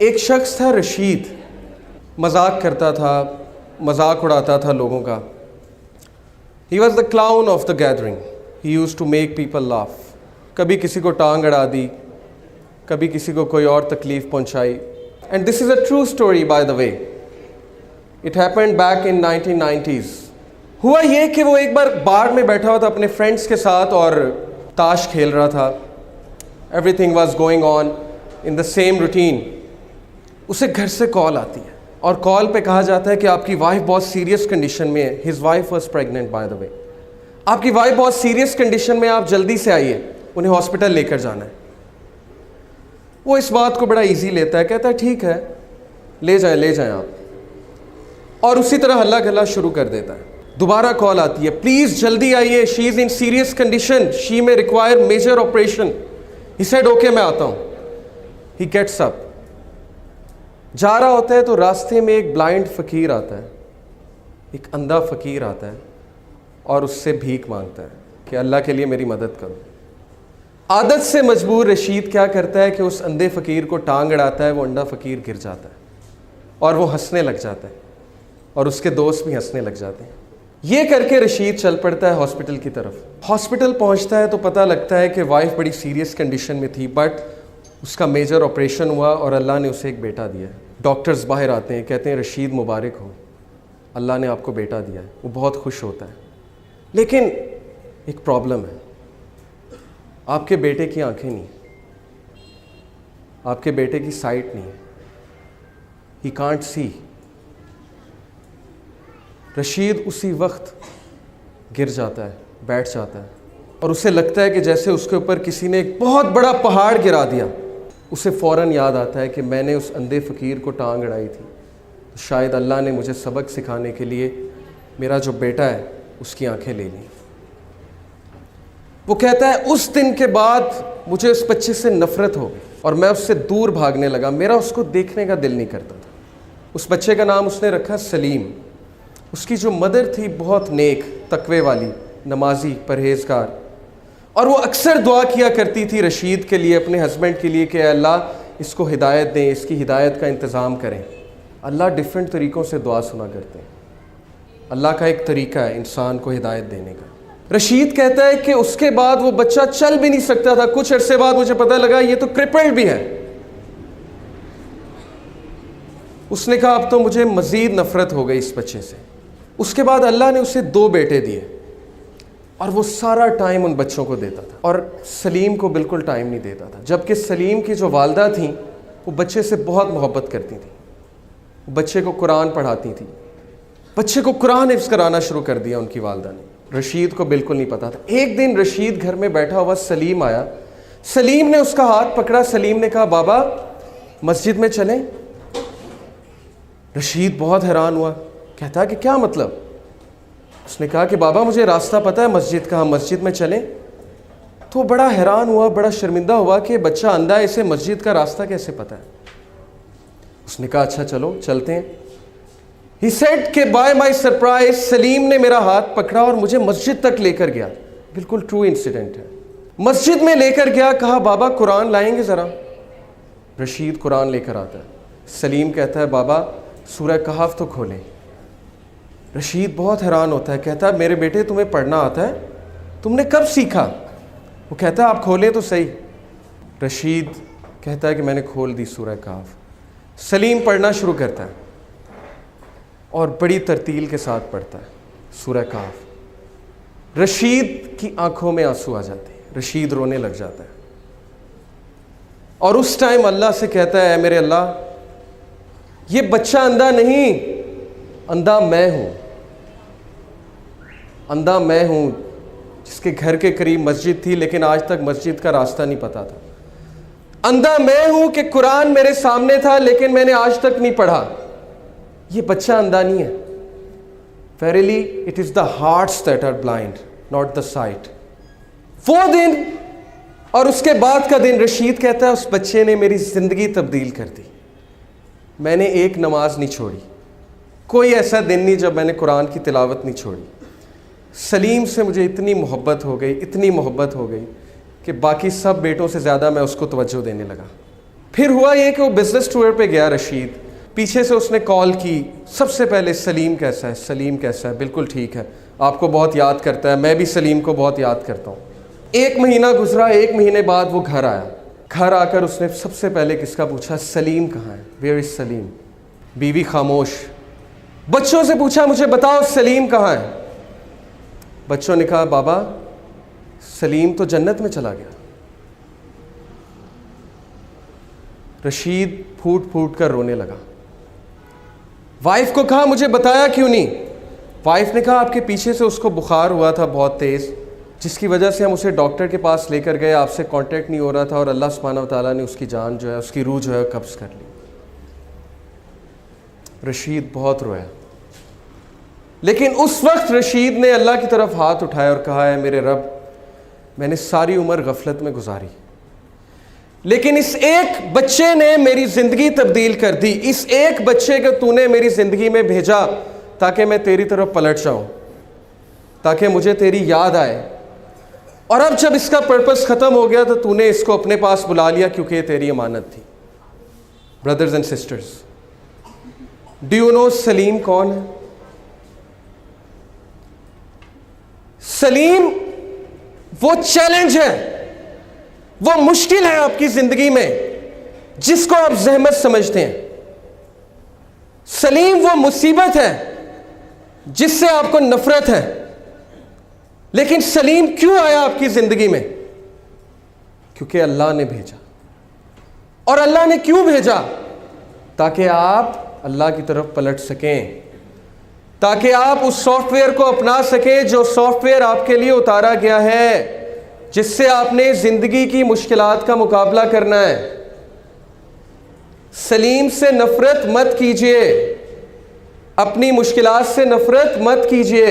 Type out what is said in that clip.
ایک شخص تھا رشید، مذاق کرتا تھا، مذاق اڑاتا تھا لوگوں کا. He was the clown of the gathering. He used to make people laugh. کبھی کسی کو ٹانگ اڑا دی، کبھی کسی کو کوئی اور تکلیف پہنچائی. And this is a true story by the way. It happened back in 1990s. ہوا یہ کہ وہ ایک بار بار میں بیٹھا ہوا تھا اپنے فرینڈس کے ساتھ اور تاش کھیل رہا تھا. Every thing was going on in the same routine. اسے گھر سے کال آتی ہے اور کال پہ کہا جاتا ہے کہ آپ کی وائف بہت سیریس کنڈیشن میں ہے. His wife was pregnant by the way. آپ کی وائف بہت سیریس کنڈیشن میں، آپ جلدی سے آئیے، انہیں ہاسپٹل لے کر جانا ہے. وہ اس بات کو بڑا ایزی لیتا ہے، کہتا ہے ٹھیک ہے لے جائیں آپ، اور اسی طرح ہلا گلا شروع کر دیتا ہے. دوبارہ کال آتی ہے، پلیز جلدی آئیے، شی از ان سیریس کنڈیشن، شی میں require major operation. He said okay میں آتا ہوں. He gets up. جا رہا ہوتا ہے تو راستے میں ایک بلائنڈ فقیر آتا ہے، ایک اندھا فقیر آتا ہے اور اس سے بھیک مانگتا ہے کہ اللہ کے لیے میری مدد کرو. عادت سے مجبور رشید کیا کرتا ہے کہ اس اندھے فقیر کو ٹانگ اڑاتا ہے. وہ اندھا فقیر گر جاتا ہے اور وہ ہنسنے لگ جاتا ہے اور اس کے دوست بھی ہنسنے لگ جاتے ہیں. یہ کر کے رشید چل پڑتا ہے ہاسپٹل کی طرف. ہاسپٹل پہنچتا ہے تو پتہ لگتا ہے کہ وائف بڑی سیریس کنڈیشن میں تھی، بٹ اس کا میجر آپریشن ہوا اور اللہ نے اسے ایک بیٹا دیا ہے. ڈاکٹرز باہر آتے ہیں، کہتے ہیں رشید مبارک ہو، اللہ نے آپ کو بیٹا دیا ہے. وہ بہت خوش ہوتا ہے. لیکن ایک پرابلم ہے، آپ کے بیٹے کی آنکھیں نہیں، آپ کے بیٹے کی سائٹ نہیں. He can't see. رشید اسی وقت گر جاتا ہے، بیٹھ جاتا ہے اور اسے لگتا ہے کہ جیسے اس کے اوپر کسی نے ایک بہت بڑا پہاڑ گرا دیا. اسے فوراً یاد آتا ہے کہ میں نے اس اندھے فقیر کو ٹانگ اڑائی تھی، تو شاید اللہ نے مجھے سبق سکھانے کے لیے میرا جو بیٹا ہے اس کی آنکھیں لے لیں. وہ کہتا ہے اس دن کے بعد مجھے اس بچے سے نفرت ہو گئی اور میں اس سے دور بھاگنے لگا. میرا اس کو دیکھنے کا دل نہیں کرتا تھا. اس بچے کا نام اس نے رکھا سلیم. اس کی جو مدر تھی بہت نیک، تقوی والی، نمازی، پرہیزگار، اور وہ اکثر دعا کیا کرتی تھی رشید کے لیے، اپنے ہسبینڈ کے لیے، کہ اے اللہ اس کو ہدایت دیں، اس کی ہدایت کا انتظام کریں. اللہ ڈیفرنٹ طریقوں سے دعا سنا کرتے ہیں. اللہ کا ایک طریقہ ہے انسان کو ہدایت دینے کا. رشید کہتا ہے کہ اس کے بعد وہ بچہ چل بھی نہیں سکتا تھا. کچھ عرصے بعد مجھے پتہ لگا یہ تو کرپلڈ بھی ہے. اس نے کہا اب تو مجھے مزید نفرت ہو گئی اس بچے سے. اس کے بعد اللہ نے اسے 2 بیٹے دیے اور وہ سارا ٹائم ان بچوں کو دیتا تھا اور سلیم کو بالکل ٹائم نہیں دیتا تھا. جبکہ سلیم کی جو والدہ تھیں وہ بچے سے بہت محبت کرتی تھیں، بچے کو قرآن پڑھاتی تھیں، بچے کو قرآن حفظ کرانا شروع کر دیا ان کی والدہ نے. رشید کو بالکل نہیں پتا تھا. ایک دن رشید گھر میں بیٹھا ہوا سلیم آیا. سلیم نے اس کا ہاتھ پکڑا. سلیم نے کہا بابا مسجد میں چلیں. رشید بہت حیران ہوا، کہتا کہ کیا مطلب؟ اس نے کہا کہ بابا مجھے راستہ پتہ ہے مسجد کا، ہم مسجد میں چلیں. تو بڑا حیران ہوا، بڑا شرمندہ ہوا کہ بچہ اندھا ہے، اسے مسجد کا راستہ کیسے پتہ ہے. اس نے کہا اچھا چلو چلتے ہیں. He said کہ by my surprise سلیم نے میرا ہاتھ پکڑا اور مجھے مسجد تک لے کر گیا. بالکل ٹرو انسیڈنٹ ہے. مسجد میں لے کر گیا، کہا بابا قرآن لائیں گے ذرا. رشید قرآن لے کر آتا ہے. سلیم کہتا ہے بابا سورہ کہف تو کھولیں. رشید بہت حیران ہوتا ہے، کہتا ہے میرے بیٹے تمہیں پڑھنا آتا ہے؟ تم نے کب سیکھا؟ وہ کہتا ہے آپ کھولیں تو صحیح. رشید کہتا ہے کہ میں نے کھول دی سورہ کہف. سلیم پڑھنا شروع کرتا ہے اور بڑی ترتیل کے ساتھ پڑھتا ہے سورہ کہف. رشید کی آنکھوں میں آنسو آ جاتے ہیں. رشید رونے لگ جاتا ہے اور اس ٹائم اللہ سے کہتا ہے اے میرے اللہ یہ بچہ اندھا نہیں، اندھا میں ہوں. اندھا میں ہوں جس کے گھر کے قریب مسجد تھی لیکن آج تک مسجد کا راستہ نہیں پتا تھا. اندھا میں ہوں کہ قرآن میرے سامنے تھا لیکن میں نے آج تک نہیں پڑھا. یہ بچہ اندھا نہیں ہے. Verily it is the hearts that are blind, not the sight. وہ دن اور اس کے بعد کا دن، رشید کہتا ہے اس بچے نے میری زندگی تبدیل کر دی. میں نے ایک نماز نہیں چھوڑی، کوئی ایسا دن نہیں جب میں نے قرآن کی تلاوت نہیں چھوڑی. سلیم سے مجھے اتنی محبت ہو گئی، اتنی محبت ہو گئی کہ باقی سب بیٹوں سے زیادہ میں اس کو توجہ دینے لگا. پھر ہوا یہ کہ وہ بزنس ٹور پہ گیا رشید، پیچھے سے اس نے کال کی، سب سے پہلے سلیم کیسا ہے، سلیم کیسا ہے، بالکل ٹھیک ہے، آپ کو بہت یاد کرتا ہے، میں بھی سلیم کو بہت یاد کرتا ہوں۔ 1 مہینہ گزرا، 1 مہینے بعد وہ گھر آیا، گھر آ کر اس نے سب سے پہلے کس کا پوچھا؟ سلیم کہاں ہے، ویئر از سلیم؟ بیوی خاموش، بچوں سے پوچھا مجھے بتاؤ سلیم کہاں ہے؟ بچوں نے کہا بابا سلیم تو جنت میں چلا گیا۔ رشید پھوٹ پھوٹ کر رونے لگا۔ وائف کو کہا مجھے بتایا کیوں نہیں؟ وائف نے کہا آپ کے پیچھے سے اس کو بخار ہوا تھا بہت تیز، جس کی وجہ سے ہم اسے ڈاکٹر کے پاس لے کر گئے، آپ سے کانٹیکٹ نہیں ہو رہا تھا، اور اللہ سبحانہ و تعالیٰ نے اس کی جان جو ہے، اس کی روح جو ہے قبض کر لی۔ رشید بہت رویا، لیکن اس وقت رشید نے اللہ کی طرف ہاتھ اٹھایا اور کہا ہے میرے رب، میں نے ساری عمر غفلت میں گزاری، لیکن اس ایک بچے نے میری زندگی تبدیل کر دی، اس ایک بچے کو تو نے میری زندگی میں بھیجا تاکہ میں تیری طرف پلٹ جاؤں، تاکہ مجھے تیری یاد آئے، اور اب جب اس کا پرپس ختم ہو گیا تو نے اس کو اپنے پاس بلا لیا کیونکہ یہ تیری امانت تھی۔ Brothers and sisters, do you know Salim کون ہے؟ سلیم وہ چیلنج ہے، وہ مشکل ہے آپ کی زندگی میں جس کو آپ زحمت سمجھتے ہیں۔ سلیم وہ مصیبت ہے جس سے آپ کو نفرت ہے، لیکن سلیم کیوں آیا آپ کی زندگی میں؟ کیونکہ اللہ نے بھیجا۔ اور اللہ نے کیوں بھیجا؟ تاکہ آپ اللہ کی طرف پلٹ سکیں، تاکہ آپ اس سافٹ ویئر کو اپنا سکیں جو سافٹ ویئر آپ کے لیے اتارا گیا ہے، جس سے آپ نے زندگی کی مشکلات کا مقابلہ کرنا ہے۔ سلیم سے نفرت مت کیجیے، اپنی مشکلات سے نفرت مت کیجیے۔